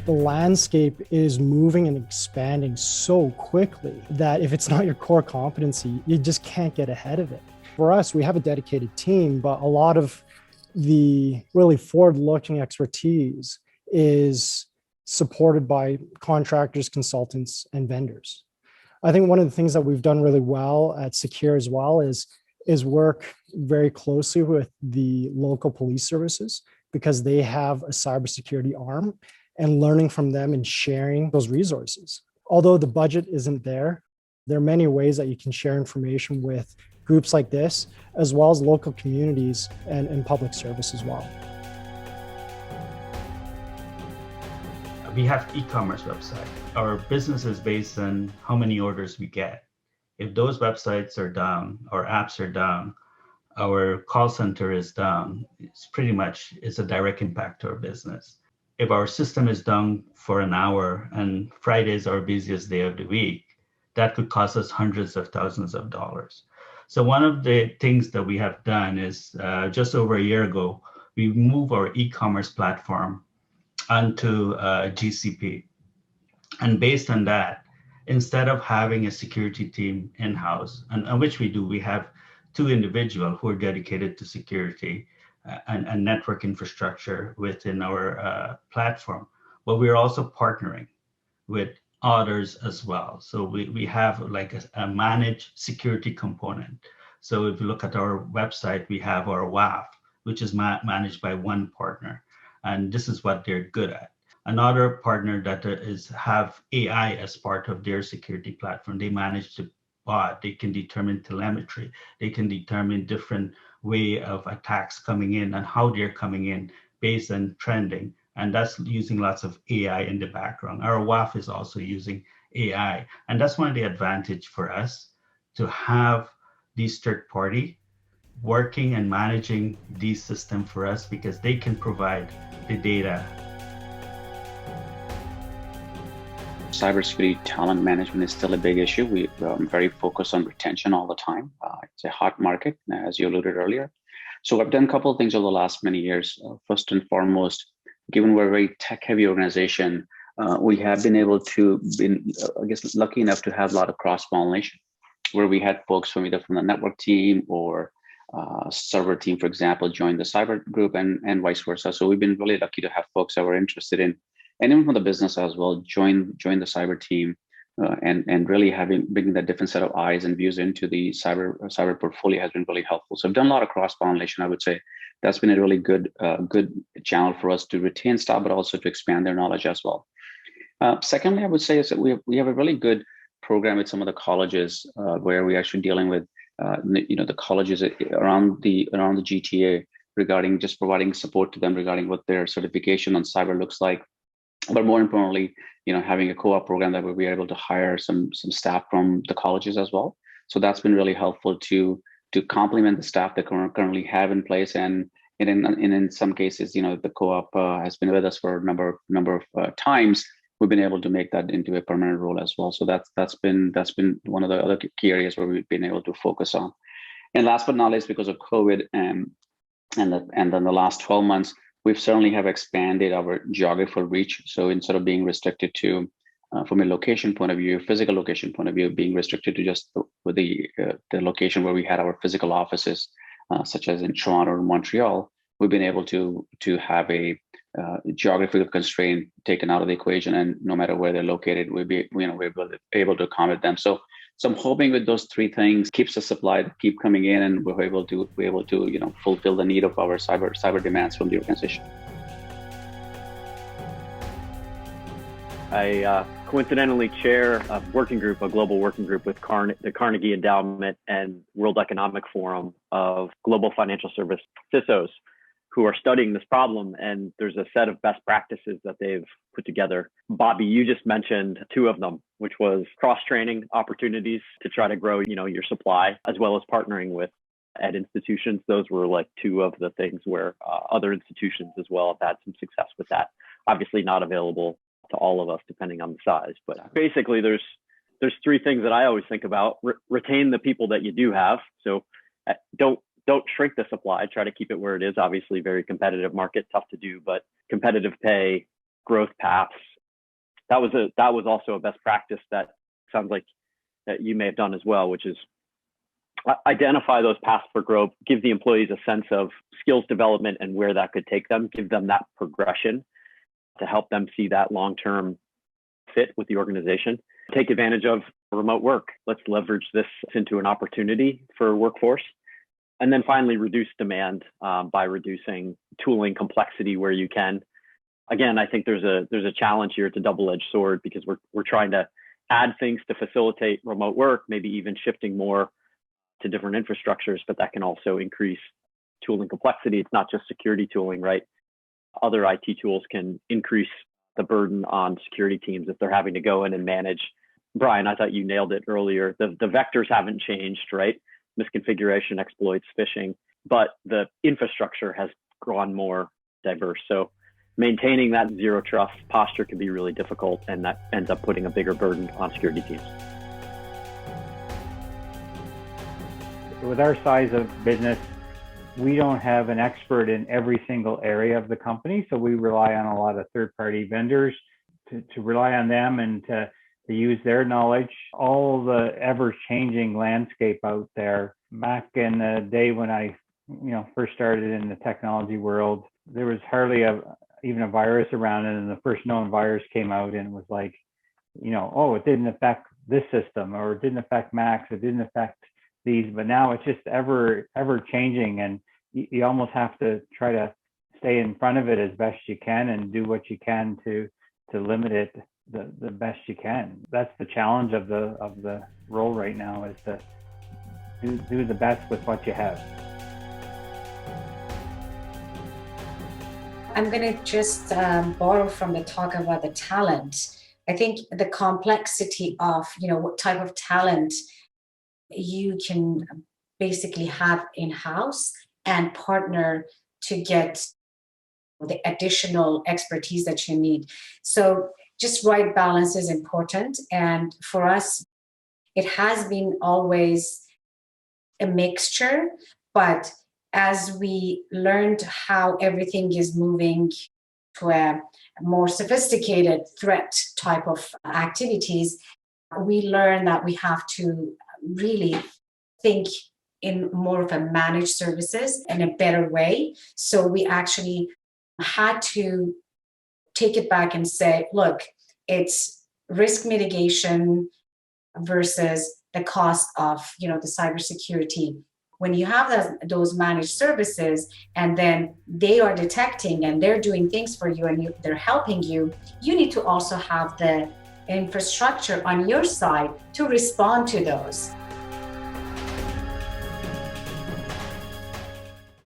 The landscape is moving and expanding so quickly that if it's not your core competency, you just can't get ahead of it. For us, we have a dedicated team, but a lot of the really forward-looking expertise is supported by contractors, consultants, and vendors. I think one of the things that we've done really well at Secure as well is work very closely with the local police services because they have a cybersecurity arm, and learning from them and sharing those resources. Although the budget isn't there, there are many ways that you can share information with groups like this, as well as local communities and public service as well. We have e-commerce website. Our business is based on how many orders we get. If those websites are down, our apps are down, our call center is down, it's a direct impact to our business. If our system is down for an hour and Friday is our busiest day of the week, that could cost us hundreds of thousands of dollars. So one of the things that we have done is just over a year ago, we moved our e-commerce platform onto GCP. And based on that, instead of having a security team in-house, and which we do, we have 2 individuals who are dedicated to security and network infrastructure within our platform, but we're also partnering with others as well. So we have like a managed security component. So if you look at our website, we have our WAF, which is managed by one partner, and this is what they're good at. Another partner that have AI as part of their security platform. They manage the bot. They can determine telemetry. They can determine different way of attacks coming in and how they're coming in based on trending. And that's using lots of AI in the background. Our WAF is also using AI. And that's one of the advantage for us to have these third party working and managing these systems for us because they can provide the data. Cybersecurity talent management is still a big issue. We're very focused on retention all the time. It's a hot market, as you alluded earlier. So I've done a couple of things over the last many years. First and foremost, given we're a very tech-heavy organization, we have been able to lucky enough to have a lot of cross-pollination, where we had folks from either from the network team or server team, for example, join the cyber group and vice versa. So we've been really lucky to have folks that were interested in, and even from the business as well, join the cyber team and really bringing that different set of eyes and views into the cyber portfolio has been really helpful. So I've done a lot of cross-pollination. I would say that's been a really good channel for us to retain staff, but also to expand their knowledge as well. Secondly, I would say is that we have a really good program with some of the colleges where we're actually dealing with the colleges around the GTA regarding just providing support to them regarding what their certification on cyber looks like. But more importantly, having a co-op program that we're able to hire some staff from the colleges as well. So that's been really helpful to complement the staff that currently have in place. And in some cases, the co-op has been with us for a number of times. We've been able to make that into a permanent role as well. So that's been one of the other key areas where we've been able to focus on. And last but not least, because of COVID and then the last 12 months, we've certainly have expanded our geographical reach. So instead of being restricted to, from a location point of view, physical location point of view, being restricted to just the location where we had our physical offices, such as in Toronto or Montreal, we've been able to have a geographical constraint taken out of the equation, and no matter where they're located, we're able to accommodate them. So I'm hoping with those 3 things keeps the supply keep coming in, and we're able to fulfill the need of our cyber demands from the organization. I coincidentally chair a global working group with the Carnegie Endowment and World Economic Forum of global financial service CISOs who are studying this problem. And there's a set of best practices that they've put together. Bobby, you just mentioned 2 of them, which was cross-training opportunities to try to grow, your supply, as well as partnering with ed institutions. Those were like 2 of the things where other institutions as well have had some success with that. Obviously not available to all of us, depending on the size. But basically, there's 3 things that I always think about. Retain the people that you do have. So don't shrink the supply. Try to keep it where it is. Obviously, very competitive market, tough to do, but competitive pay, growth paths, that was also a best practice that sounds like that you may have done as well, which is identify those paths for growth, give the employees a sense of skills development and where that could take them, give them that progression to help them see that long-term fit with the organization. Take advantage of remote work. Let's leverage this into an opportunity for workforce. And then finally, reduce demand by reducing tooling complexity where you can. Again, I think there's a challenge here. It's a double-edged sword because we're trying to add things to facilitate remote work, maybe even shifting more to different infrastructures, but that can also increase tooling complexity. It's not just security tooling, right? Other IT tools can increase the burden on security teams if they're having to go in and manage. Brian, I thought you nailed it earlier. The vectors haven't changed, right? Misconfiguration, exploits, phishing, but the infrastructure has grown more diverse. So maintaining that zero trust posture can be really difficult, and that ends up putting a bigger burden on security teams. With our size of business, we don't have an expert in every single area of the company. So we rely on a lot of third-party vendors to rely on them and to use their knowledge. All the ever-changing landscape out there. Back in the day when I first started in the technology world, there was hardly even a virus around it. And the first known virus came out and it was like, it didn't affect this system, or it didn't affect Macs, it didn't affect these, but now it's just ever changing, and you almost have to try to stay in front of it as best you can and do what you can to limit it the best you can. That's the challenge of the role right now, is to do the best with what you have. I'm going to just borrow from the talk about the talent. I think the complexity of what type of talent you can basically have in-house and partner to get the additional expertise that you need. So just right balance is important. And for us, it has been always a mixture, but as we learned how everything is moving to a more sophisticated threat type of activities, we learned that we have to really think in more of a managed services in a better way. So we actually had to take it back and say, look, it's risk mitigation versus the cost of the cybersecurity. When you have those managed services and then they are detecting and they're doing things for you and they're helping you, you need to also have the infrastructure on your side to respond to those.